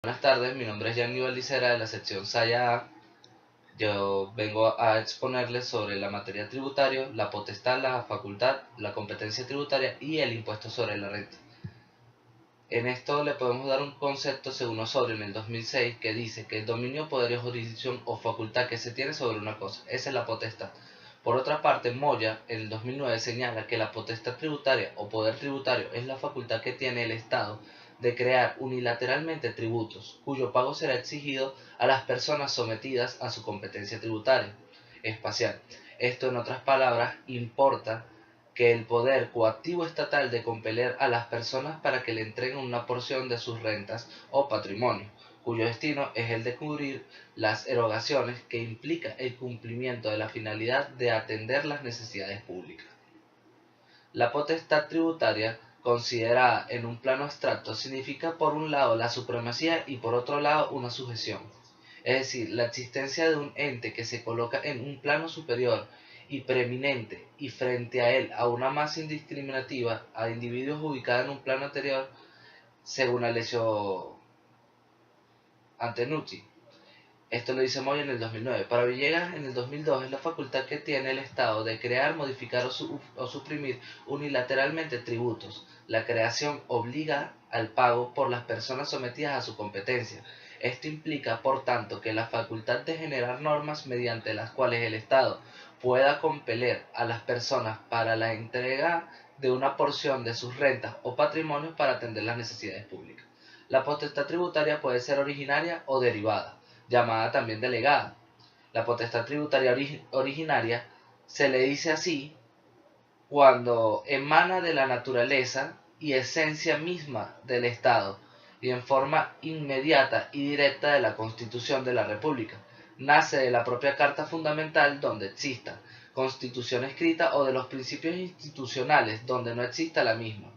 Buenas tardes, mi nombre es Gianni Valicera de la sección Saya A. Yo vengo a exponerles sobre la materia tributaria, la potestad, la facultad, la competencia tributaria y el impuesto sobre la renta. En esto le podemos dar un concepto según Osorio en el 2006 que dice que el dominio, poder, jurisdicción o facultad que se tiene sobre una cosa, esa es la potestad. Por otra parte, Moya en el 2009 señala que la potestad tributaria o poder tributario es la facultad que tiene el Estado de crear unilateralmente tributos, cuyo pago será exigido a las personas sometidas a su competencia tributaria espacial. Esto, en otras palabras, importa que el poder coactivo estatal de compeler a las personas para que le entreguen una porción de sus rentas o patrimonio, cuyo destino es el de cubrir las erogaciones que implica el cumplimiento de la finalidad de atender las necesidades públicas. La potestad tributaria, considerada en un plano abstracto, significa por un lado la supremacía y por otro lado una sujeción, es decir, la existencia de un ente que se coloca en un plano superior y preeminente y frente a él a una masa indiscriminativa a individuos ubicados en un plano anterior, según la lesión Antenucci. Esto lo dice Moya en el 2009. Para Villegas, en el 2002, es la facultad que tiene el Estado de crear, modificar o suprimir unilateralmente tributos. La creación obliga al pago por las personas sometidas a su competencia. Esto implica, por tanto, que la facultad de generar normas mediante las cuales el Estado pueda compeler a las personas para la entrega de una porción de sus rentas o patrimonios para atender las necesidades públicas. La potestad tributaria puede ser originaria o derivada, llamada también delegada. La potestad tributaria originaria se le dice así cuando emana de la naturaleza y esencia misma del Estado y en forma inmediata y directa de la Constitución de la República. Nace de la propia Carta Fundamental donde exista constitución escrita o de los principios institucionales donde no exista la misma.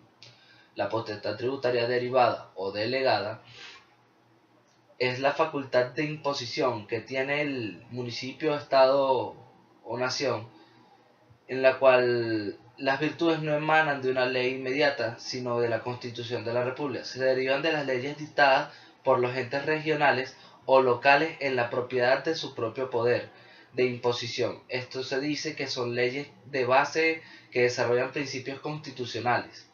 La potestad tributaria derivada o delegada es la facultad de imposición que tiene el municipio, estado o nación, en la cual las virtudes no emanan de una ley inmediata, sino de la Constitución de la República. Se derivan de las leyes dictadas por los entes regionales o locales en la propiedad de su propio poder de imposición. Esto se dice que son leyes de base que desarrollan principios constitucionales.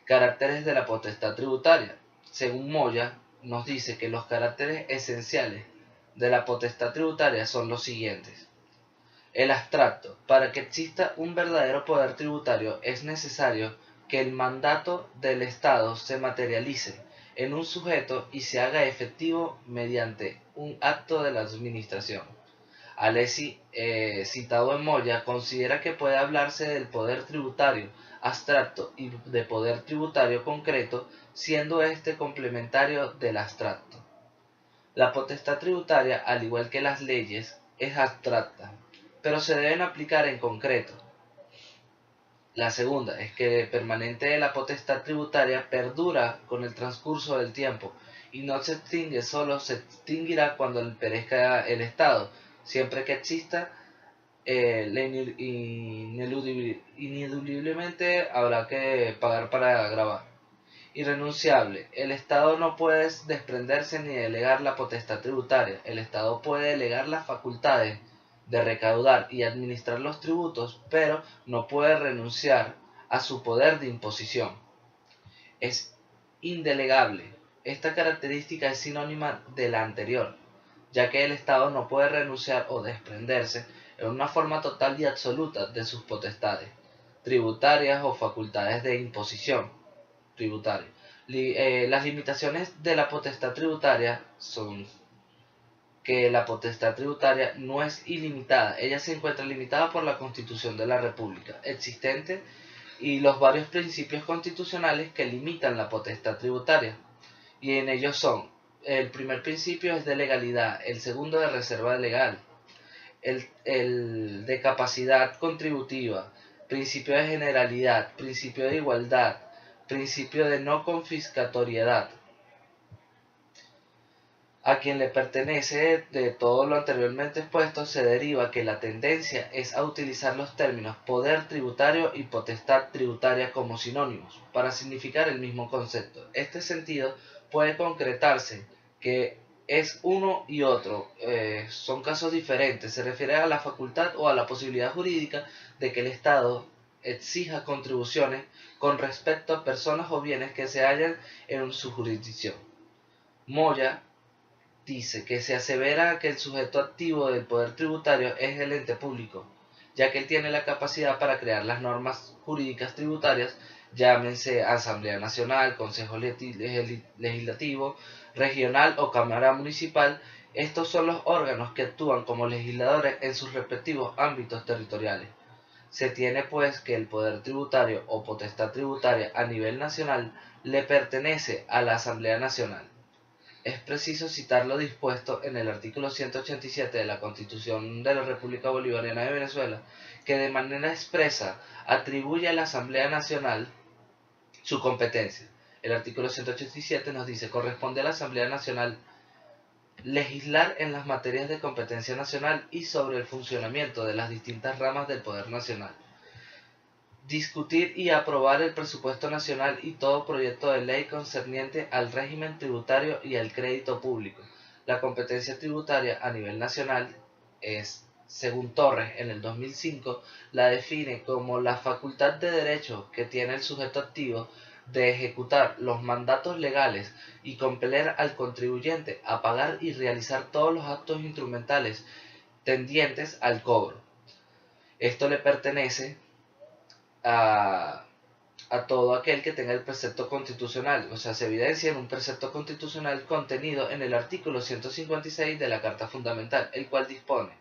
Caracteres de la potestad tributaria. Según Moya, nos dice que los caracteres esenciales de la potestad tributaria son los siguientes. El abstracto. Para que exista un verdadero poder tributario es necesario que el mandato del Estado se materialice en un sujeto y se haga efectivo mediante un acto de la administración. Alessi, citado en Moya, considera que puede hablarse del poder tributario abstracto y de poder tributario concreto, siendo este complementario del abstracto. La potestad tributaria, al igual que las leyes, es abstracta, pero se deben aplicar en concreto. La segunda es que el permanente de la potestad tributaria perdura con el transcurso del tiempo y no se extingue, solo se extinguirá cuando perezca el Estado, siempre que exista ineludiblemente habrá que pagar para grabar. Irrenunciable. El Estado no puede desprenderse ni delegar la potestad tributaria. El Estado puede delegar las facultades de recaudar y administrar los tributos, pero no puede renunciar a su poder de imposición. Es indelegable. Esta característica es sinónima de la anterior, ya que el Estado no puede renunciar o desprenderse en una forma total y absoluta de sus potestades tributarias o facultades de imposición tributaria. Las limitaciones de la potestad tributaria son que la potestad tributaria no es ilimitada, ella se encuentra limitada por la Constitución de la República existente y los varios principios constitucionales que limitan la potestad tributaria. Y en ellos son, el primer principio es de legalidad, el segundo de reserva legal, el de capacidad contributiva, principio de generalidad, principio de igualdad, principio de no confiscatoriedad. A quien le pertenece de todo lo anteriormente expuesto se deriva que la tendencia es a utilizar los términos poder tributario y potestad tributaria como sinónimos para significar el mismo concepto. Este sentido puede concretarse que es uno y otro, son casos diferentes. Se refiere a la facultad o a la posibilidad jurídica de que el Estado exija contribuciones con respecto a personas o bienes que se hallan en su jurisdicción. Moya dice que se asevera que el sujeto activo del poder tributario es el ente público, ya que él tiene la capacidad para crear las normas jurídicas tributarias, llámense Asamblea Nacional, Consejo Legislativo, Regional o Cámara Municipal. Estos son los órganos que actúan como legisladores en sus respectivos ámbitos territoriales. Se tiene pues que el poder tributario o potestad tributaria a nivel nacional le pertenece a la Asamblea Nacional. Es preciso citar lo dispuesto en el artículo 187 de la Constitución de la República Bolivariana de Venezuela, que de manera expresa atribuye a la Asamblea Nacional su competencia. El artículo 187 nos dice: corresponde a la Asamblea Nacional legislar en las materias de competencia nacional y sobre el funcionamiento de las distintas ramas del poder nacional, discutir y aprobar el presupuesto nacional y todo proyecto de ley concerniente al régimen tributario y al crédito público. La competencia tributaria a nivel nacional es, según Torres en el 2005, la define como la facultad de derecho que tiene el sujeto activo de ejecutar los mandatos legales y compeler al contribuyente a pagar y realizar todos los actos instrumentales tendientes al cobro. Esto le pertenece a todo aquel que tenga el precepto constitucional, o sea, se evidencia en un precepto constitucional contenido en el artículo 156 de la Carta Fundamental, el cual dispone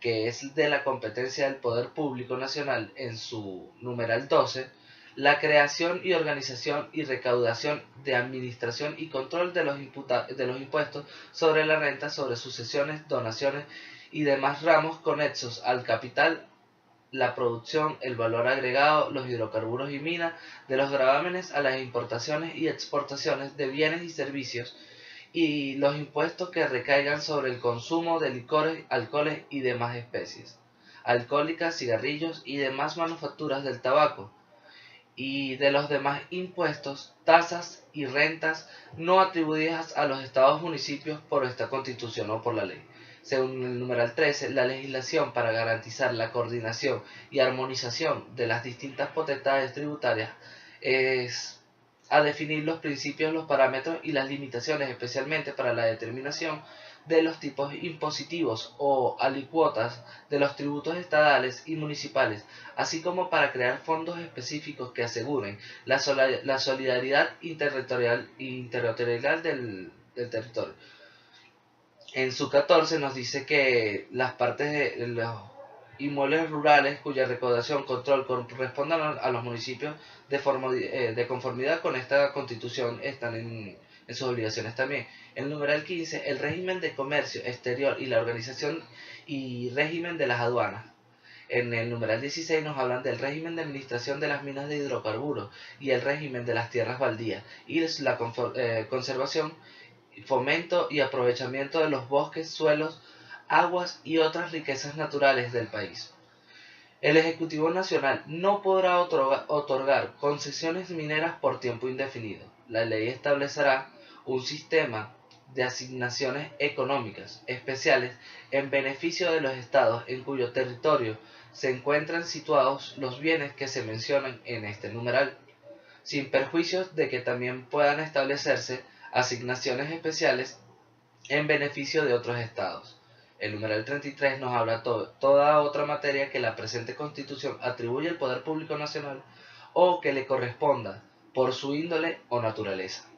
que es de la competencia del Poder Público Nacional, en su numeral 12, la creación y organización y recaudación de administración y control de los impuestos sobre la renta, sobre sucesiones, donaciones y demás ramos conexos al capital, la producción, el valor agregado, los hidrocarburos y minas, de los gravámenes a las importaciones y exportaciones de bienes y servicios, y los impuestos que recaigan sobre el consumo de licores, alcoholes y demás especies alcohólicas, cigarrillos y demás manufacturas del tabaco, y de los demás impuestos, tasas y rentas no atribuidas a los estados municipios por esta Constitución o por la ley. Según el numeral 13, la legislación para garantizar la coordinación y armonización de las distintas potestades tributarias es a definir los principios, los parámetros y las limitaciones, especialmente para la determinación de los tipos impositivos o alícuotas de los tributos estatales y municipales, así como para crear fondos específicos que aseguren la solidaridad interterritorial del territorio. En su 14 nos dice que las partes de los inmuebles rurales cuya recaudación control correspondan a los municipios de conformidad con esta Constitución están en sus obligaciones también. El numeral 15, el régimen de comercio exterior y la organización y régimen de las aduanas. En el numeral 16 nos hablan del régimen de administración de las minas de hidrocarburos y el régimen de las tierras baldías y la conservación, fomento y aprovechamiento de los bosques, suelos, aguas y otras riquezas naturales del país. El Ejecutivo Nacional no podrá otorgar concesiones mineras por tiempo indefinido. La ley establecerá un sistema de asignaciones económicas especiales en beneficio de los estados en cuyo territorio se encuentran situados los bienes que se mencionan en este numeral, sin perjuicios de que también puedan establecerse asignaciones especiales en beneficio de otros estados. El numeral 33 nos habla toda otra materia que la presente Constitución atribuye al Poder Público Nacional o que le corresponda por su índole o naturaleza.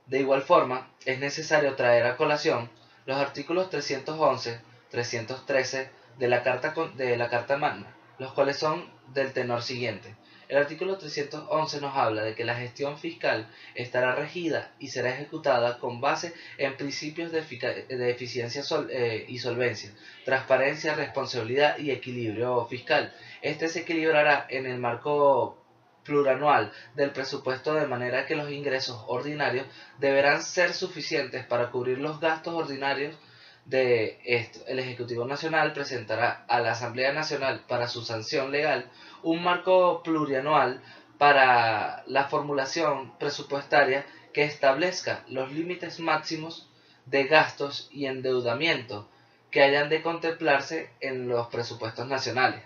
De igual forma, es necesario traer a colación los artículos 311, 313 de la Carta Magna, los cuales son del tenor siguiente. El artículo 311 nos habla de que la gestión fiscal estará regida y será ejecutada con base en principios de eficiencia y solvencia, transparencia, responsabilidad y equilibrio fiscal. Este se equilibrará en el marco plurianual del presupuesto, de manera que los ingresos ordinarios deberán ser suficientes para cubrir los gastos ordinarios de esto. El Ejecutivo Nacional presentará a la Asamblea Nacional para su sanción legal un marco plurianual para la formulación presupuestaria que establezca los límites máximos de gastos y endeudamiento que hayan de contemplarse en los presupuestos nacionales.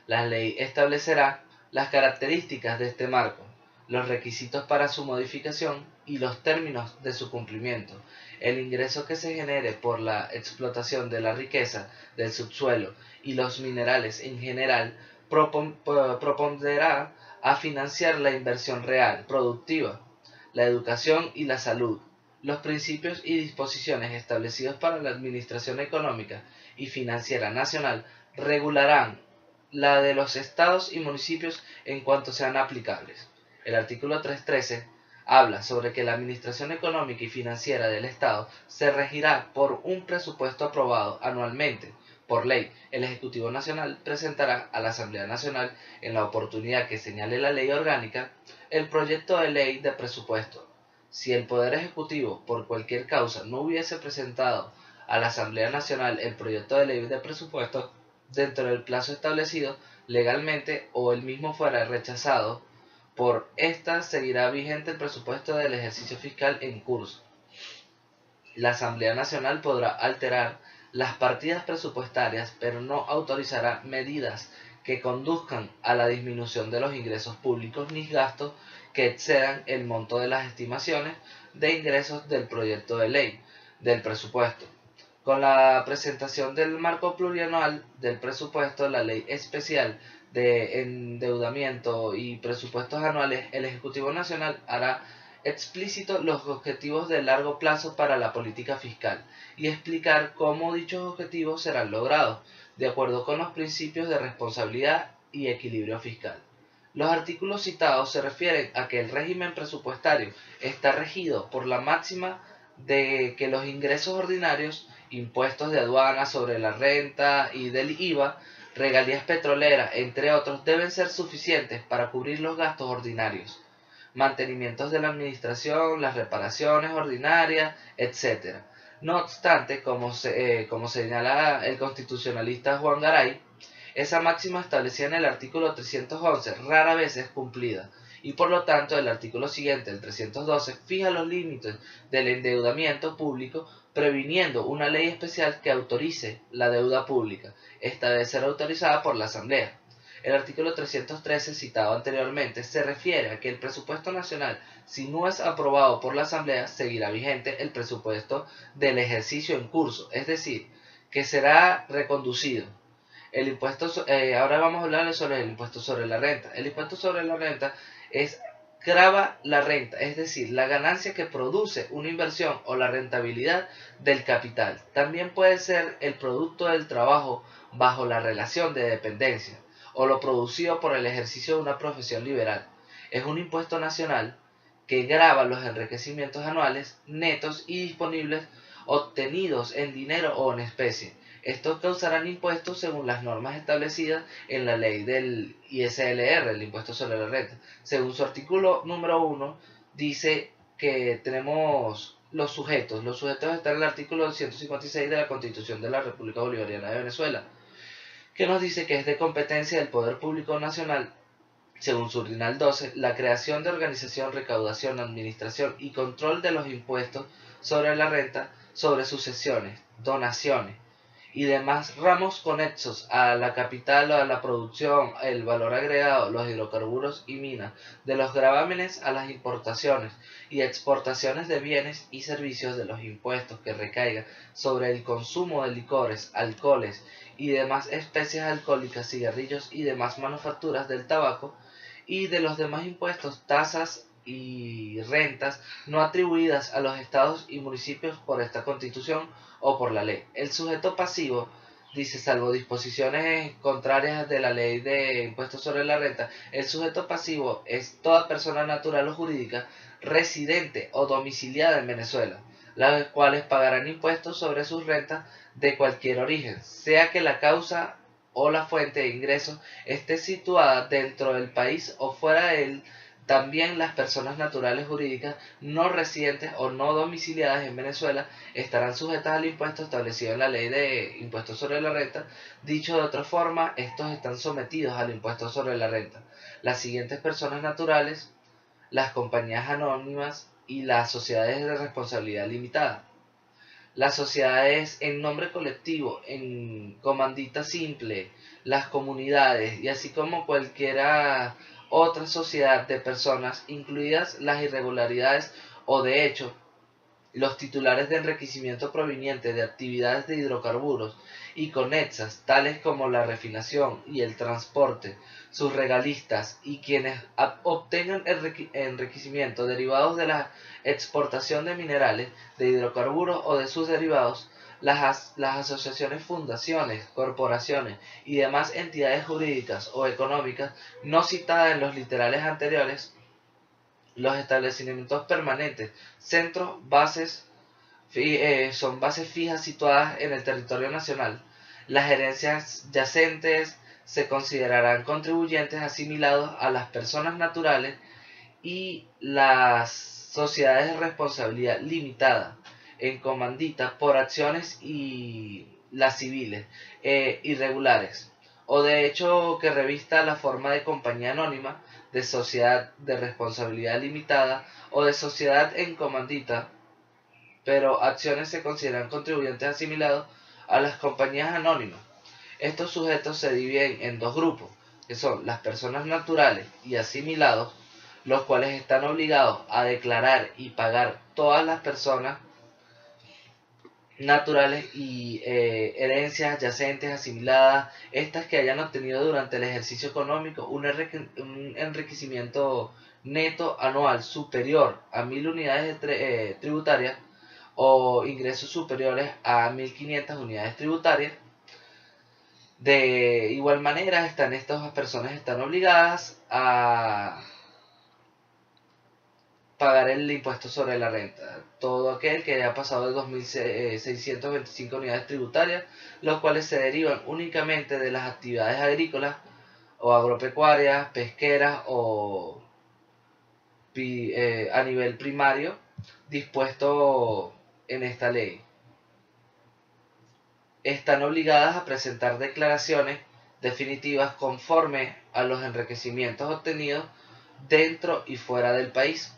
La ley establecerá las características de este marco, los requisitos para su modificación y los términos de su cumplimiento. El ingreso que se genere por la explotación de la riqueza del subsuelo y los minerales en general propondrá a financiar la inversión real, productiva, la educación y la salud. Los principios y disposiciones establecidos para la administración económica y financiera nacional regularán la de los estados y municipios en cuanto sean aplicables. El artículo 313 habla sobre que la administración económica y financiera del Estado se regirá por un presupuesto aprobado anualmente. Por ley, el Ejecutivo Nacional presentará a la Asamblea Nacional, en la oportunidad que señale la ley orgánica, el proyecto de ley de presupuesto. Si el Poder Ejecutivo, por cualquier causa, no hubiese presentado a la Asamblea Nacional el proyecto de ley de presupuesto dentro del plazo establecido legalmente o el mismo fuera rechazado por esta, seguirá vigente el presupuesto del ejercicio fiscal en curso. La Asamblea Nacional podrá alterar las partidas presupuestarias, pero no autorizará medidas que conduzcan a la disminución de los ingresos públicos ni gastos que excedan el monto de las estimaciones de ingresos del proyecto de ley del presupuesto. Con la presentación del marco plurianual del presupuesto, la ley especial de endeudamiento y presupuestos anuales, el Ejecutivo Nacional hará explícito los objetivos de largo plazo para la política fiscal y explicar cómo dichos objetivos serán logrados, de acuerdo con los principios de responsabilidad y equilibrio fiscal. Los artículos citados se refieren a que el régimen presupuestario está regido por la máxima de que los ingresos ordinarios, impuestos de aduana sobre la renta y del IVA, regalías petroleras, entre otros, deben ser suficientes para cubrir los gastos ordinarios, mantenimientos de la administración, las reparaciones ordinarias, etc. No obstante, como señala el constitucionalista Juan Garay, esa máxima establecida en el artículo 311 rara vez es cumplida, y por lo tanto el artículo siguiente, el 312, fija los límites del endeudamiento público, previniendo una ley especial que autorice la deuda pública. Esta debe ser autorizada por la Asamblea. El artículo 313 citado anteriormente se refiere a que el presupuesto nacional, si no es aprobado por la Asamblea, seguirá vigente el presupuesto del ejercicio en curso, es decir, que será reconducido. El impuesto, ahora vamos a hablar sobre el impuesto sobre la renta. El impuesto sobre la renta grava la renta, es decir, la ganancia que produce una inversión o la rentabilidad del capital. También puede ser el producto del trabajo bajo la relación de dependencia o lo producido por el ejercicio de una profesión liberal. Es un impuesto nacional que grava los enriquecimientos anuales netos y disponibles obtenidos en dinero o en especie. Estos causarán impuestos según las normas establecidas en la ley del ISLR, el impuesto sobre la renta. Según su artículo número 1, dice que tenemos los sujetos. Los sujetos están en el artículo 156 de la Constitución de la República Bolivariana de Venezuela, que nos dice que es de competencia del Poder Público Nacional, según su ordinal 12, la creación de organización, recaudación, administración y control de los impuestos sobre la renta, sobre sucesiones, donaciones y demás ramos conexos a la capital o a la producción, el valor agregado, los hidrocarburos y minas, de los gravámenes a las importaciones y exportaciones de bienes y servicios, de los impuestos que recaigan sobre el consumo de licores, alcoholes y demás especies alcohólicas, cigarrillos y demás manufacturas del tabaco, y de los demás impuestos, tasas y rentas no atribuidas a los estados y municipios por esta Constitución o por la ley. El sujeto pasivo, dice, salvo disposiciones contrarias de la ley de impuestos sobre la renta, el sujeto pasivo es toda persona natural o jurídica residente o domiciliada en Venezuela, las cuales pagarán impuestos sobre sus rentas de cualquier origen, sea que la causa o la fuente de ingresos esté situada dentro del país o fuera de él. También las personas naturales jurídicas no residentes o no domiciliadas en Venezuela estarán sujetas al impuesto establecido en la ley de impuestos sobre la renta. Dicho de otra forma, estos están sometidos al impuesto sobre la renta. las siguientes personas naturales, las compañías anónimas y las sociedades de responsabilidad limitada. Las sociedades en nombre colectivo, en comandita simple, las comunidades y así como cualquiera otra sociedad de personas, incluidas las irregularidades o de hecho los titulares de enriquecimiento proveniente de actividades de hidrocarburos y conexas, tales como la refinación y el transporte, sus regalistas y quienes obtengan enriquecimiento derivados de la exportación de minerales, de hidrocarburos o de sus derivados, las asociaciones, fundaciones, corporaciones y demás entidades jurídicas o económicas no citadas en los literales anteriores, los establecimientos permanentes, centros, bases, son bases fijas situadas en el territorio nacional. Las herencias yacentes se considerarán contribuyentes asimilados a las personas naturales y las sociedades de responsabilidad limitada en comandita por acciones y las civiles irregulares o de hecho que revista la forma de compañía anónima, de sociedad de responsabilidad limitada o de sociedad en comandita, pero acciones se consideran contribuyentes asimilados a las compañías anónimas. Estos sujetos se dividen en dos grupos, que son las personas naturales y asimilados, los cuales están obligados a declarar y pagar todas las personas naturales y herencias adyacentes asimiladas, estas que hayan obtenido durante el ejercicio económico un enriquecimiento neto anual superior a 1000 unidades tributarias o ingresos superiores a 1500 unidades tributarias. De igual manera, estas personas están obligadas a pagar el impuesto sobre la renta. Todo aquel que haya pasado de 2.625 unidades tributarias, los cuales se derivan únicamente de las actividades agrícolas o agropecuarias, pesqueras o a nivel primario, dispuesto en esta ley. Están obligadas a presentar declaraciones definitivas conforme a los enriquecimientos obtenidos dentro y fuera del país,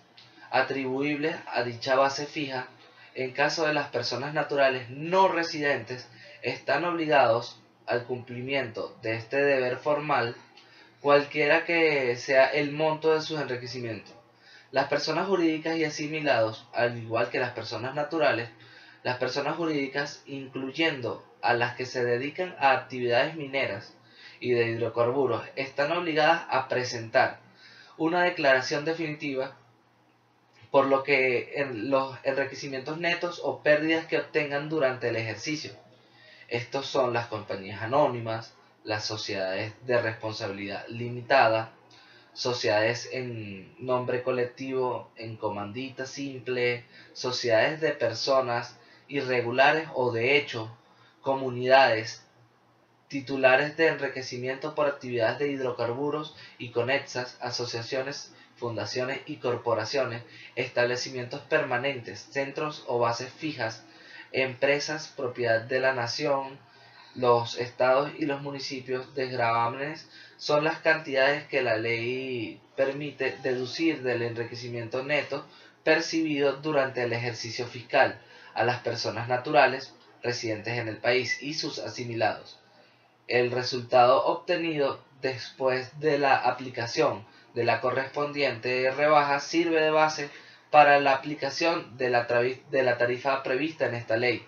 atribuibles a dicha base fija. En caso de las personas naturales no residentes, están obligados al cumplimiento de este deber formal, cualquiera que sea el monto de sus enriquecimientos. Las personas jurídicas y asimilados, al igual que las personas naturales, las personas jurídicas, incluyendo a las que se dedican a actividades mineras y de hidrocarburos, están obligadas a presentar una declaración definitiva por lo que en los enriquecimientos netos o pérdidas que obtengan durante el ejercicio. Estos son las compañías anónimas, las sociedades de responsabilidad limitada, sociedades en nombre colectivo, en comandita simple, sociedades de personas irregulares o de hecho, comunidades, titulares de enriquecimiento por actividades de hidrocarburos y conexas, asociaciones, fundaciones y corporaciones, establecimientos permanentes, centros o bases fijas, empresas, propiedad de la nación, los estados y los municipios. Desgravámenes son las cantidades que la ley permite deducir del enriquecimiento neto percibido durante el ejercicio fiscal a las personas naturales residentes en el país y sus asimilados. El resultado obtenido después de la aplicación de la correspondiente rebaja sirve de base para la aplicación de la tarifa prevista en esta ley.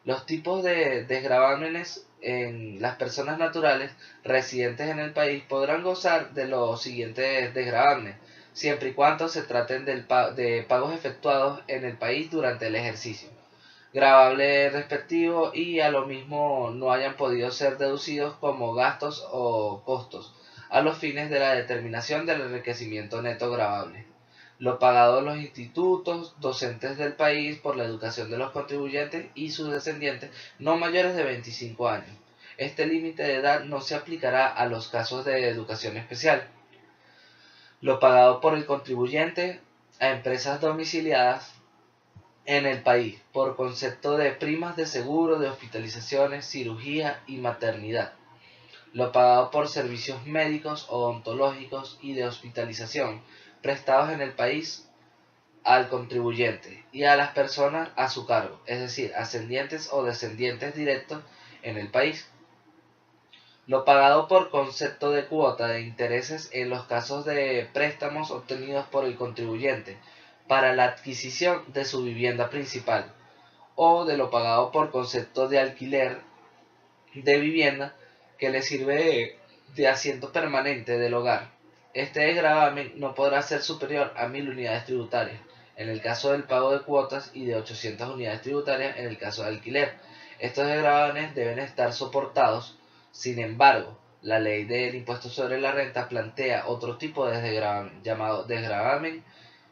Los tipos de desgravámenes en las personas naturales residentes en el país podrán gozar de los siguientes desgravámenes, siempre y cuando se traten de pagos efectuados en el país durante el ejercicio gravable respectivo y a lo mismo no hayan podido ser deducidos como gastos o costos a los fines de la determinación del enriquecimiento neto gravable. Lo pagado en los institutos docentes del país por la educación de los contribuyentes y sus descendientes no mayores de 25 años. Este límite de edad no se aplicará a los casos de educación especial. Lo pagado por el contribuyente a empresas domiciliadas en el país por concepto de primas de seguro de hospitalizaciones, cirugía y maternidad. lo pagado por servicios médicos, odontológicos y de hospitalización prestados en el país al contribuyente y a las personas a su cargo, es decir, ascendientes o descendientes directos en el país. Lo pagado por concepto de cuota de intereses en los casos de préstamos obtenidos por el contribuyente para la adquisición de su vivienda principal, o de lo pagado por concepto de alquiler de vivienda que le sirve de asiento permanente del hogar. Este gravamen no podrá ser superior a 1000 unidades tributarias en el caso del pago de cuotas y de 800 unidades tributarias en el caso de alquiler. Estos gravámenes deben estar soportados. Sin embargo, la ley del impuesto sobre la renta plantea otro tipo de desgravamen llamado desgravamen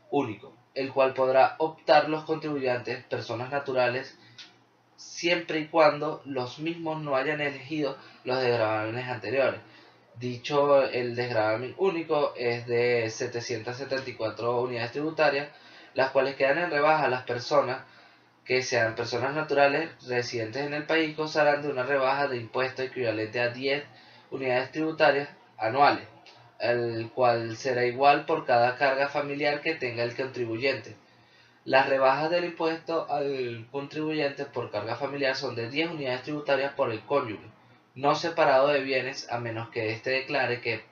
único, el cual podrá optar los contribuyentes, personas naturales, siempre y cuando los mismos no hayan elegido los desgravámenes anteriores. Dicho el desgravamen único es de 774 unidades tributarias, las cuales quedan en rebaja a las personas que sean personas naturales residentes en el país gozarán de una rebaja de impuesto equivalente a 10 unidades tributarias anuales, el cual será igual por cada carga familiar que tenga el contribuyente. Las rebajas del impuesto al contribuyente por carga familiar son de 10 unidades tributarias por el cónyuge, no separado de bienes, a menos que éste declare que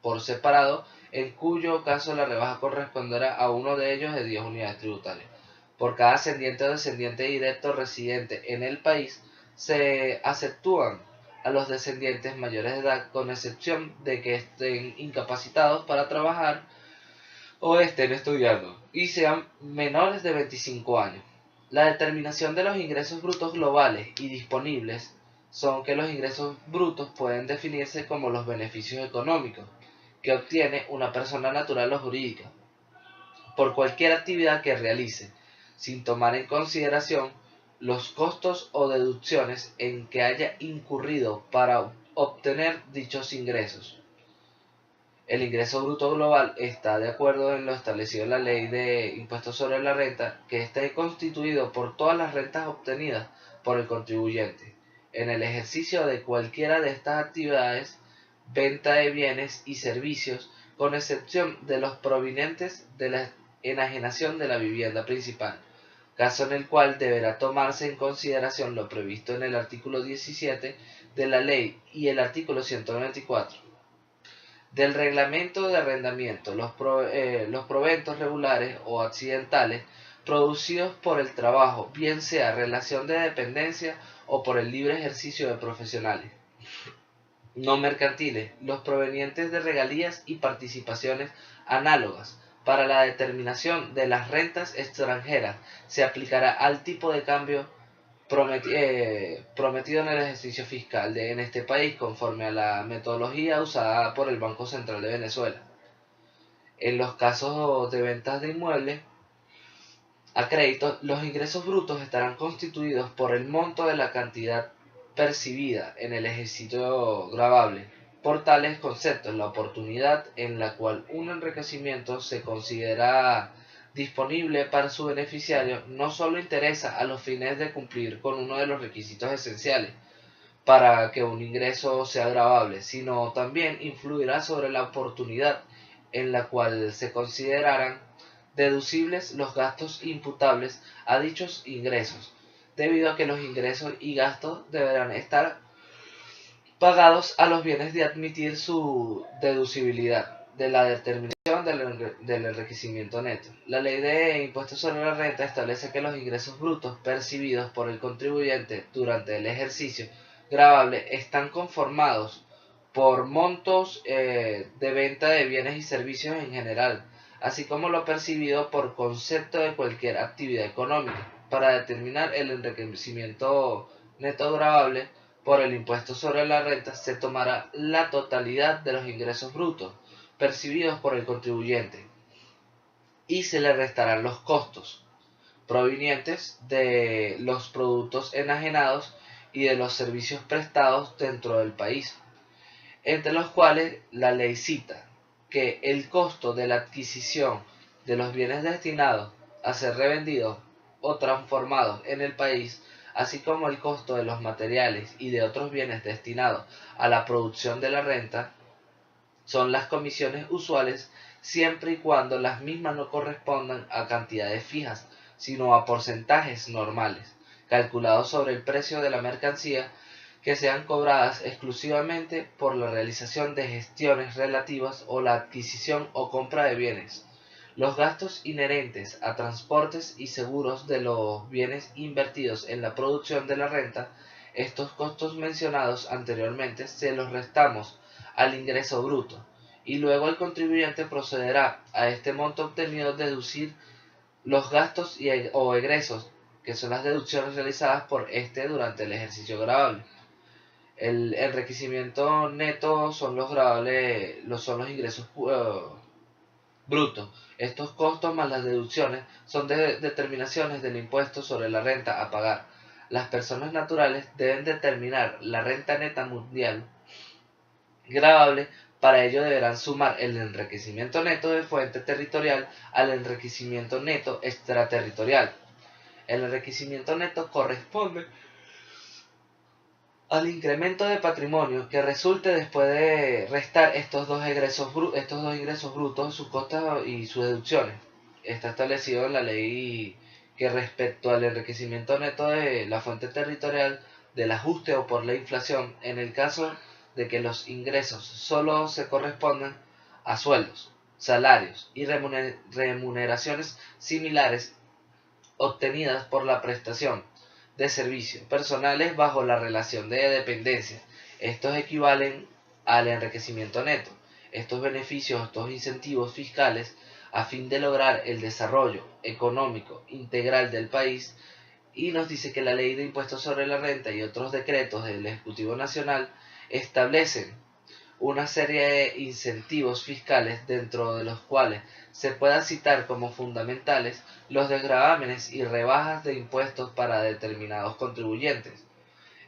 por separado, en cuyo caso la rebaja corresponderá a uno de ellos de 10 unidades tributarias. Por cada ascendiente o descendiente directo residente en el país, se aceptúan a los descendientes mayores de edad, con excepción de que estén incapacitados para trabajar o estén estudiando y sean menores de 25 años. La determinación de los ingresos brutos globales y disponibles son que los ingresos brutos pueden definirse como los beneficios económicos que obtiene una persona natural o jurídica por cualquier actividad que realice, sin tomar en consideración los costos o deducciones en que haya incurrido para obtener dichos ingresos. El ingreso bruto global está de acuerdo en lo establecido en la Ley de Impuestos sobre la Renta, que esté constituido por todas las rentas obtenidas por el contribuyente en el ejercicio de cualquiera de estas actividades, venta de bienes y servicios, con excepción de los provenientes de la enajenación de la vivienda principal, caso en el cual deberá tomarse en consideración lo previsto en el artículo 17 de la ley y el artículo 194 del reglamento de arrendamiento. Los proventos regulares o accidentales producidos por el trabajo, bien sea relación de dependencia o por el libre ejercicio de profesionales no mercantiles, los provenientes de regalías y participaciones análogas. Para la determinación de las rentas extranjeras se aplicará al tipo de cambio prometido en el ejercicio fiscal en este país, conforme a la metodología usada por el Banco Central de Venezuela. En los casos de ventas de inmuebles a crédito, los ingresos brutos estarán constituidos por el monto de la cantidad percibida en el ejercicio gravable. Por tales conceptos, la oportunidad en la cual un enriquecimiento se considera disponible para su beneficiario no solo interesa a los fines de cumplir con uno de los requisitos esenciales para que un ingreso sea gravable, sino también influirá sobre la oportunidad en la cual se considerarán deducibles los gastos imputables a dichos ingresos, debido a que los ingresos y gastos deberán estar pagados a los bienes de admitir su deducibilidad de la determinación del enriquecimiento neto. La ley de impuestos sobre la renta establece que los ingresos brutos percibidos por el contribuyente durante el ejercicio gravable están conformados por montos de venta de bienes y servicios en general, así como lo percibido por concepto de cualquier actividad económica. Para determinar el enriquecimiento neto gravable por el impuesto sobre la renta, se tomará la totalidad de los ingresos brutos percibidos por el contribuyente y se le restarán los costos provenientes de los productos enajenados y de los servicios prestados dentro del país, entre los cuales la ley cita que el costo de la adquisición de los bienes destinados a ser revendidos o transformados en el país así como el costo de los materiales y de otros bienes destinados a la producción de la renta, son las comisiones usuales siempre y cuando las mismas no correspondan a cantidades fijas, sino a porcentajes normales, calculados sobre el precio de la mercancía, que sean cobradas exclusivamente por la realización de gestiones relativas o la adquisición o compra de bienes. Los gastos inherentes a transportes y seguros de los bienes invertidos en la producción de la renta, estos costos mencionados anteriormente se los restamos al ingreso bruto, y luego el contribuyente procederá a este monto obtenido deducir los gastos o egresos, que son las deducciones realizadas por este durante el ejercicio gravable. El enriquecimiento neto son los gravables, son los ingresos brutos. Estos costos más las deducciones son determinaciones del impuesto sobre la renta a pagar. Las personas naturales deben determinar la renta neta mundial gravable. Para ello deberán sumar el enriquecimiento neto de fuente territorial al enriquecimiento neto extraterritorial. El enriquecimiento neto corresponde al incremento de patrimonio que resulte después de restar estos dos ingresos brutos, sus costas y sus deducciones. Está establecido en la ley que respecto al enriquecimiento neto de la fuente territorial del ajuste o por la inflación, en el caso de que los ingresos solo se correspondan a sueldos, salarios y remuneraciones similares obtenidas por la prestación de servicios personales bajo la relación de dependencia. Estos equivalen al enriquecimiento neto. Estos beneficios, estos incentivos fiscales, a fin de lograr el desarrollo económico integral del país, y nos dice que la Ley de Impuestos sobre la Renta y otros decretos del Ejecutivo Nacional establecen una serie de incentivos fiscales, dentro de los cuales se pueda citar como fundamentales los desgravámenes y rebajas de impuestos para determinados contribuyentes.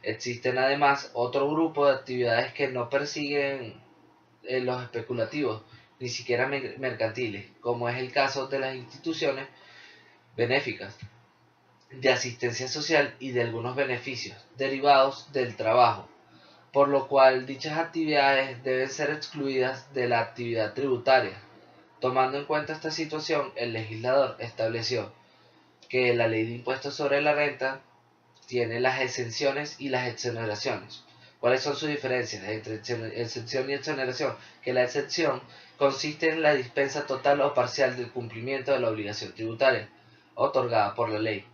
Existen además otro grupo de actividades que no persiguen los especulativos, ni siquiera mercantiles, como es el caso de las instituciones benéficas, de asistencia social y de algunos beneficios derivados del trabajo, por lo cual dichas actividades deben ser excluidas de la actividad tributaria. Tomando en cuenta esta situación, el legislador estableció que la Ley de Impuestos sobre la Renta tiene las exenciones y las exoneraciones. ¿Cuáles son sus diferencias entre exención y exoneración? Que la exención consiste en la dispensa total o parcial del cumplimiento de la obligación tributaria otorgada por la ley,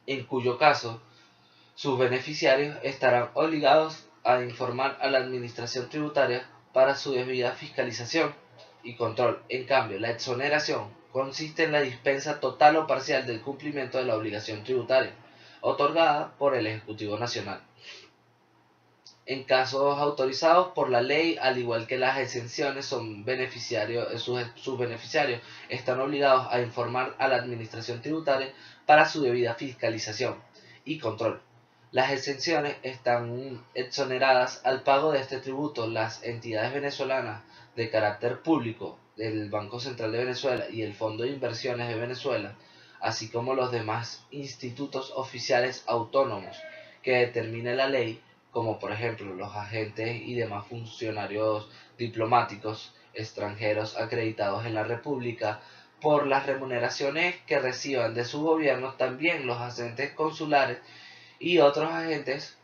en cuyo caso sus beneficiarios estarán obligados a informar a la Administración Tributaria para su debida fiscalización y control. En cambio, la exoneración consiste en la dispensa total o parcial del cumplimiento de la obligación tributaria otorgada por el Ejecutivo Nacional. En casos autorizados por la ley, al igual que las exenciones, sus beneficiarios están obligados a informar a la Administración Tributaria para su debida fiscalización y control. Las exenciones están exoneradas al pago de este tributo las entidades venezolanas de carácter público del Banco Central de Venezuela y el Fondo de Inversiones de Venezuela, así como los demás institutos oficiales autónomos que determine la ley, como por ejemplo los agentes y demás funcionarios diplomáticos extranjeros acreditados en la República, por las remuneraciones que reciban de su gobierno. También los agentes consulares y otros agentes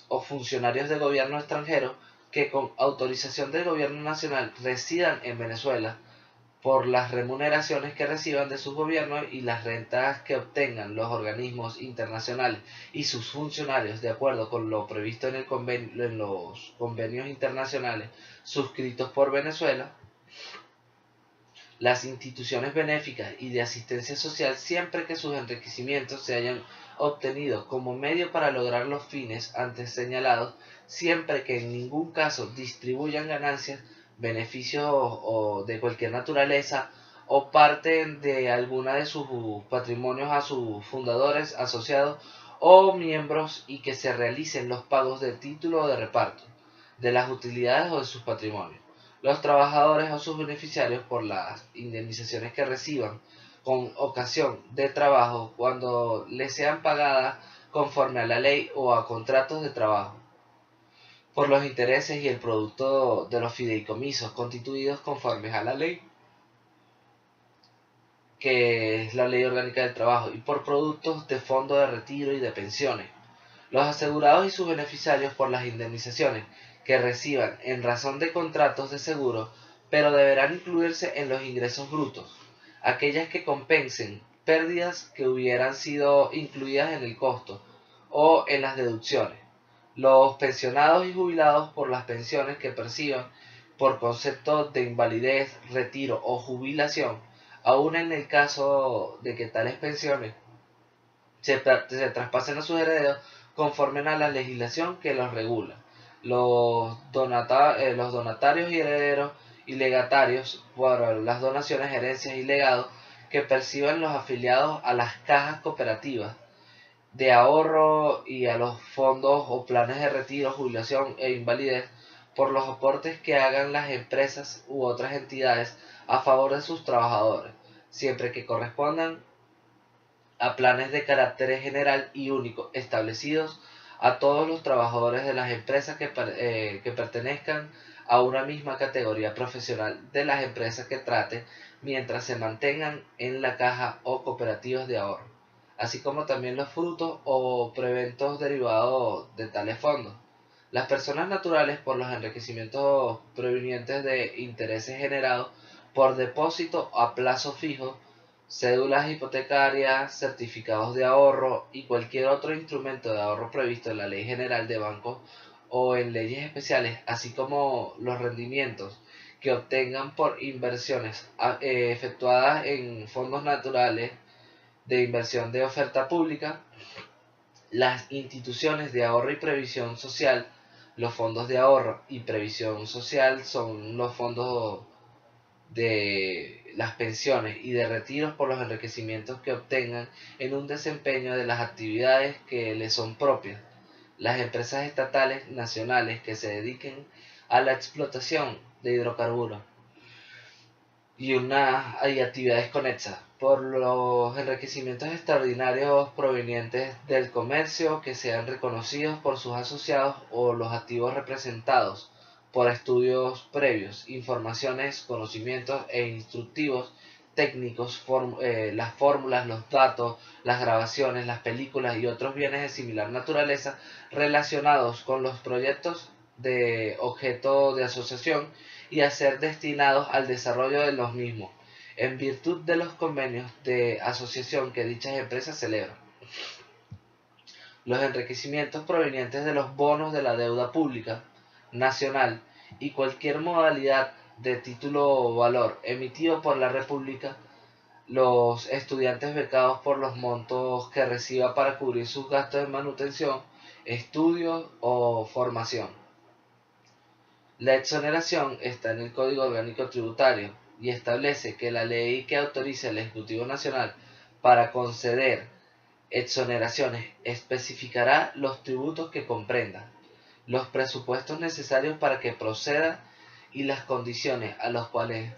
o funcionarios de gobierno extranjero que con autorización del gobierno nacional residan en Venezuela, por las remuneraciones que reciban de sus gobiernos y las rentas que obtengan los organismos internacionales y sus funcionarios, de acuerdo con lo previsto en los convenios internacionales suscritos por Venezuela. Las instituciones benéficas y de asistencia social, siempre que sus enriquecimientos se hayan obtenido como medio para lograr los fines antes señalados, siempre que en ningún caso distribuyan ganancias, beneficios o de cualquier naturaleza, o parten de alguna de sus patrimonios a sus fundadores, asociados o miembros, y que se realicen los pagos de título o de reparto de las utilidades o de sus patrimonios. Los trabajadores o sus beneficiarios, por las indemnizaciones que reciban con ocasión de trabajo, cuando les sean pagadas conforme a la ley o a contratos de trabajo, por los intereses y el producto de los fideicomisos constituidos conforme a la ley, que es la Ley Orgánica del Trabajo, y por productos de fondo de retiro y de pensiones. Los asegurados y sus beneficiarios por las indemnizaciones que reciban en razón de contratos de seguro, pero deberán incluirse en los ingresos brutos, aquellas que compensen pérdidas que hubieran sido incluidas en el costo o en las deducciones. Los pensionados y jubilados por las pensiones que perciban por concepto de invalidez, retiro o jubilación, aun en el caso de que tales pensiones se traspasen a sus herederos conforme a la legislación que los regula. Los donatarios y herederos y legatarios por las donaciones, herencias y legados que perciban los afiliados a las cajas cooperativas de ahorro y a los fondos o planes de retiro, jubilación e invalidez por los aportes que hagan las empresas u otras entidades a favor de sus trabajadores, siempre que correspondan a planes de carácter general y único establecidos a todos los trabajadores de las empresas que pertenezcan a una misma categoría profesional de las empresas que traten mientras se mantengan en la caja o cooperativas de ahorro, así como también los frutos o preventos derivados de tales fondos. Las personas naturales por los enriquecimientos provenientes de intereses generados por depósito a plazo fijo, cédulas hipotecarias, certificados de ahorro y cualquier otro instrumento de ahorro previsto en la Ley General de Bancos o en leyes especiales, así como los rendimientos que obtengan por inversiones efectuadas en fondos naturales de inversión de oferta pública, las instituciones de ahorro y previsión social. Los fondos de ahorro y previsión social son los fondos de las pensiones y de retiros por los enriquecimientos que obtengan en un desempeño de las actividades que les son propias. Las empresas estatales nacionales que se dediquen a la explotación de hidrocarburos y actividades conexas, por los enriquecimientos extraordinarios provenientes del comercio que sean reconocidos por sus asociados o los activos representados por estudios previos, informaciones, conocimientos e instructivos técnicos, las fórmulas, los datos, las grabaciones, las películas y otros bienes de similar naturaleza relacionados con los proyectos de objeto de asociación y a ser destinados al desarrollo de los mismos, en virtud de los convenios de asociación que dichas empresas celebran. Los enriquecimientos provenientes de los bonos de la deuda pública nacional y cualquier modalidad de título o valor emitido por la República, los estudiantes becados por los montos que reciba para cubrir sus gastos de manutención, estudios o formación. La exoneración está en el Código Orgánico Tributario y establece que la ley que autoriza al Ejecutivo Nacional para conceder exoneraciones especificará los tributos que comprenda, los presupuestos necesarios para que proceda y las condiciones a las cuales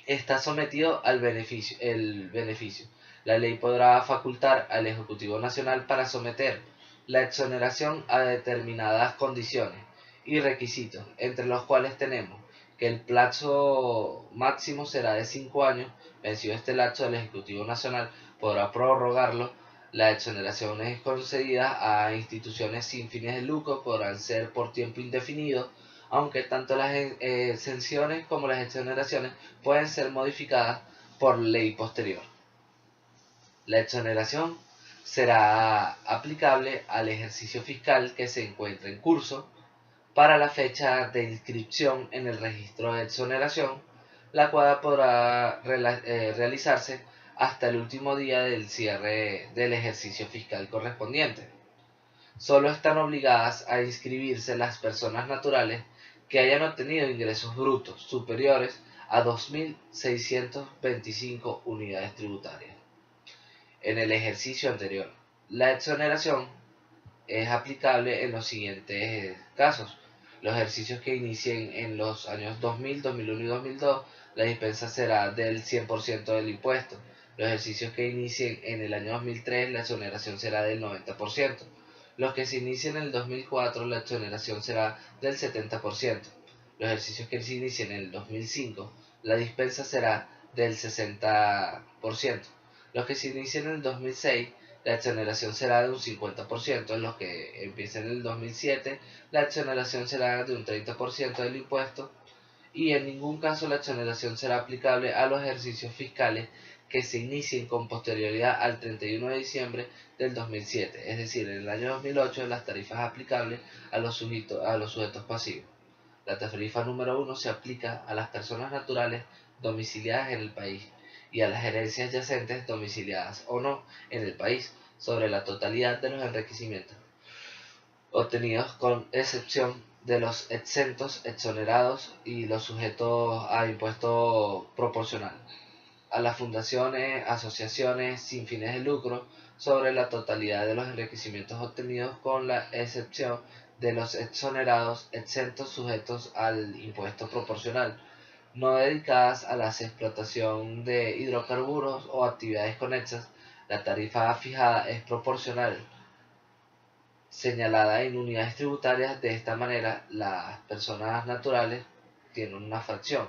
está sometido el beneficio. La ley podrá facultar al Ejecutivo Nacional para someter la exoneración a determinadas condiciones y requisitos, entre los cuales tenemos que el plazo máximo será de 5 años. Vencido este lapso, el Ejecutivo Nacional podrá prorrogarlo. Las exoneraciones concedidas a instituciones sin fines de lucro podrán ser por tiempo indefinido, aunque tanto las exenciones como las exoneraciones pueden ser modificadas por ley posterior. La exoneración será aplicable al ejercicio fiscal que se encuentre en curso para la fecha de inscripción en el registro de exoneración, la cual podrá realizarse hasta el último día del cierre del ejercicio fiscal correspondiente. Solo están obligadas a inscribirse las personas naturales que hayan obtenido ingresos brutos superiores a 2.625 unidades tributarias en el ejercicio anterior. La exoneración es aplicable en los siguientes casos: los ejercicios que inicien en los años 2000, 2001 y 2002, la dispensa será del 100% del impuesto. Los ejercicios que inicien en el año 2003, la exoneración será del 90%. Los que se inicien en el 2004, la exoneración será del 70%. Los ejercicios que se inicien en el 2005, la dispensa será del 60%. Los que se inicien en el 2006, la exoneración será de un 50%. En los que empiecen en el 2007, la exoneración será de un 30% del impuesto. Y en ningún caso la exoneración será aplicable a los ejercicios fiscales que se inicien con posterioridad al 31 de diciembre del 2007, es decir, en el año 2008 las tarifas aplicables a los sujetos pasivos. La tarifa número 1 se aplica a las personas naturales domiciliadas en el país y a las herencias yacentes domiciliadas o no en el país sobre la totalidad de los enriquecimientos obtenidos con excepción de los exentos, exonerados y los sujetos a impuesto proporcional, a las fundaciones, asociaciones sin fines de lucro sobre la totalidad de los enriquecimientos obtenidos con la excepción de los exonerados, exentos sujetos al impuesto proporcional, no dedicadas a la explotación de hidrocarburos o actividades conexas. La tarifa fijada es proporcional señalada en unidades tributarias. De esta manera, las personas naturales tienen una fracción,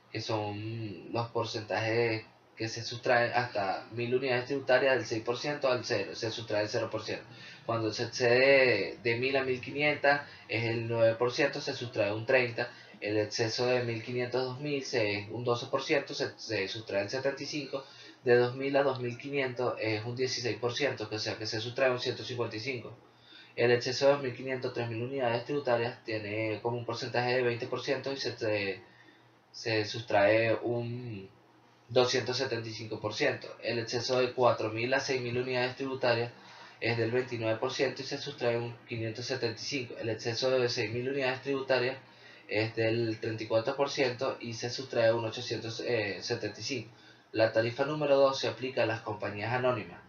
que son los porcentajes que se sustraen hasta 1000 unidades tributarias del 6% al 0, se sustrae el 0%. Cuando se excede de 1000 a 1500 es el 9%, se sustrae un 30%. El exceso de 1500 a 2000 es un 12%, se sustrae el 75%. De 2000 a 2500 es un 16%, o sea que se sustrae un 155%. El exceso de 2500 a 3000 unidades tributarias tiene como un porcentaje de 20% y se sustrae un 275%. El exceso de 4000 a 6000 unidades tributarias es del 29% y se sustrae un 575%. El exceso de 6000 unidades tributarias es del 34% y se sustrae un 875%. La tarifa número 2 se aplica a las compañías anónimas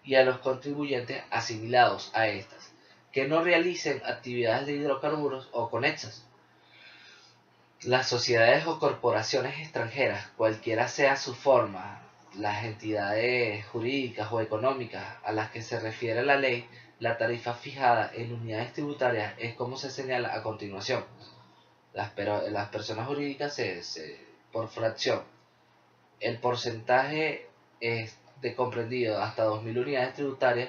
y a los contribuyentes asimilados a estas, que no realicen actividades de hidrocarburos o conexas. Las sociedades o corporaciones extranjeras, cualquiera sea su forma, las entidades jurídicas o económicas a las que se refiere la ley, la tarifa fijada en unidades tributarias es como se señala a continuación. Las personas jurídicas por fracción. El porcentaje es de comprendido hasta 2000 unidades tributarias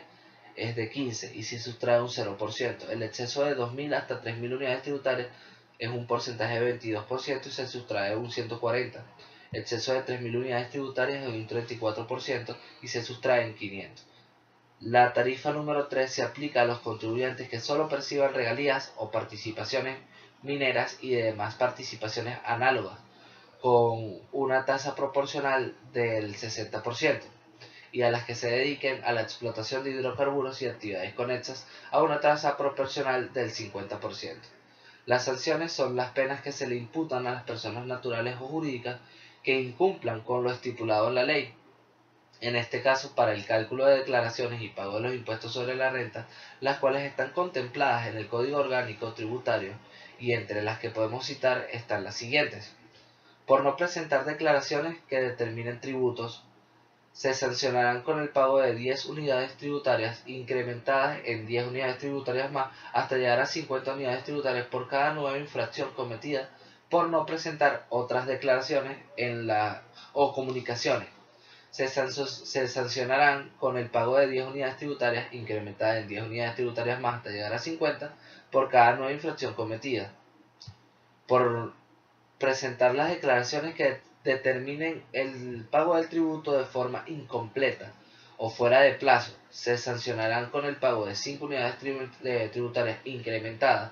es de 15 y se sustrae un 0%. El exceso de 2000 hasta 3000 unidades tributarias es un porcentaje de 22% y se sustrae un 140. El exceso de 3000 unidades tributarias es un 34% y se sustrae en 500. La tarifa número 3 se aplica a los contribuyentes que solo perciban regalías o participaciones mineras y demás participaciones análogas con una tasa proporcional del 60%, y a las que se dediquen a la explotación de hidrocarburos y actividades conexas a una tasa proporcional del 50%. Las sanciones son las penas que se le imputan a las personas naturales o jurídicas que incumplan con lo estipulado en la ley. En este caso, para el cálculo de declaraciones y pago de los impuestos sobre la renta, las cuales están contempladas en el Código Orgánico Tributario, y entre las que podemos citar están las siguientes. Por no presentar declaraciones que determinen tributos, se sancionarán con el pago de 10 unidades tributarias incrementadas en 10 unidades tributarias más hasta llegar a 50 unidades tributarias por cada nueva infracción cometida por no presentar otras declaraciones o comunicaciones. Se sancionarán con el pago de 10 unidades tributarias incrementadas en 10 unidades tributarias más hasta llegar a 50 por cada nueva infracción cometida. Por presentar las declaraciones que determinen el pago del tributo de forma incompleta o fuera de plazo, se sancionarán con el pago de 5 unidades tributarias incrementadas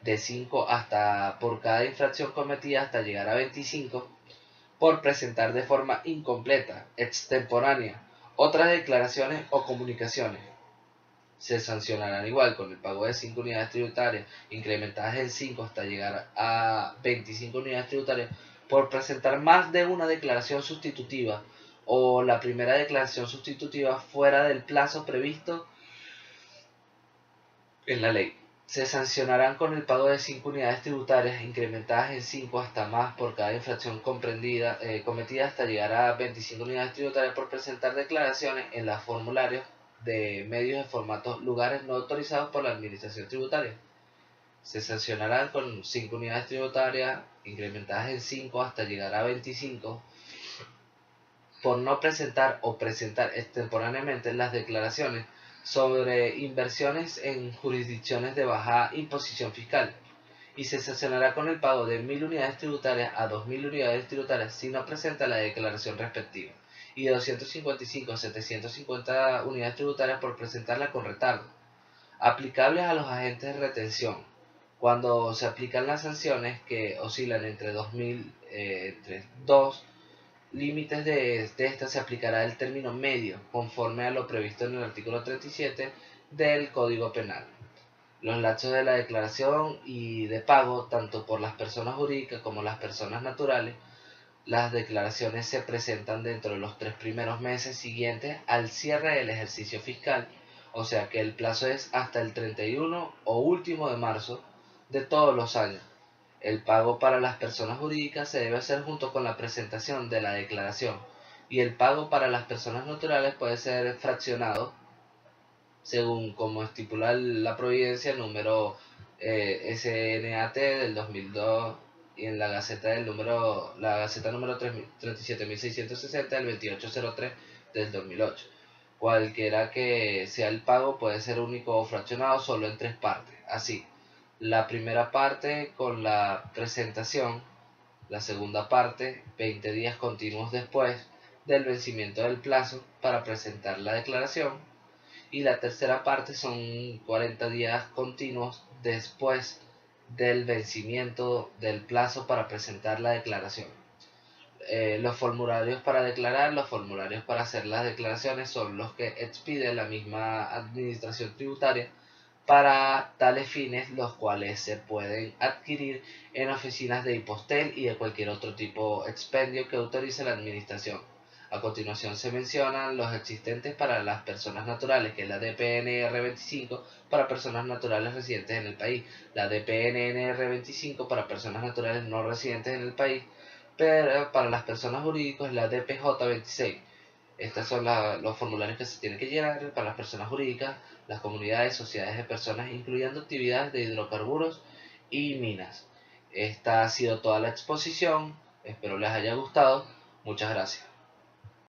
de 5 hasta por cada infracción cometida hasta llegar a 25 por presentar de forma incompleta, extemporánea, otras declaraciones o comunicaciones. Se sancionarán igual con el pago de 5 unidades tributarias incrementadas en 5 hasta llegar a 25 unidades tributarias por presentar más de una declaración sustitutiva o la primera declaración sustitutiva fuera del plazo previsto en la ley. Se sancionarán con el pago de 5 unidades tributarias, incrementadas en 5 hasta más por cada infracción cometida hasta llegar a 25 unidades tributarias por presentar declaraciones en los formularios de medios de formato lugares no autorizados por la Administración Tributaria. Se sancionarán con 5 unidades tributarias, incrementadas en 5 hasta llegar a 25, por no presentar o presentar extemporáneamente las declaraciones sobre inversiones en jurisdicciones de baja imposición fiscal, y se sancionará con el pago de 1.000 unidades tributarias a 2.000 unidades tributarias si no presenta la declaración respectiva, y de 255 a 750 unidades tributarias por presentarla con retardo, aplicables a los agentes de retención, cuando se aplican las sanciones que oscilan entre 2.000, entre 2 límites de esta. Se aplicará el término medio, conforme a lo previsto en el artículo 37 del Código Penal. Los lapsos de la declaración y de pago, tanto por las personas jurídicas como las personas naturales. Las declaraciones se presentan dentro de los 3 primeros meses siguientes al cierre del ejercicio fiscal, o sea que el plazo es hasta el 31 o último de marzo de todos los años. El pago para las personas jurídicas se debe hacer junto con la presentación de la declaración, y el pago para las personas naturales puede ser fraccionado según como estipula la providencia número SNAT del 2002, y en la Gaceta número 37.660 del 2803 del 2008. Cualquiera que sea el pago puede ser único o fraccionado solo en 3 partes. Así, la primera parte con la presentación, la segunda parte 20 días continuos después del vencimiento del plazo para presentar la declaración, y la tercera parte son 40 días continuos después del vencimiento del plazo para presentar la declaración. Los formularios para declarar, los formularios para hacer las declaraciones son los que expide la misma administración tributaria para tales fines, los cuales se pueden adquirir en oficinas de Impostel y de cualquier otro tipo expendio que autorice la administración. A continuación se mencionan los existentes para las personas naturales, que es la DPNR 25 para personas naturales residentes en el país, la DPNR 25 para personas naturales no residentes en el país, pero para las personas jurídicas la DPJ 26. Estos son los formularios que se tienen que llenar para las personas jurídicas, las comunidades, sociedades de personas, incluyendo actividades de hidrocarburos y minas. Esta ha sido toda la exposición, espero les haya gustado, muchas gracias.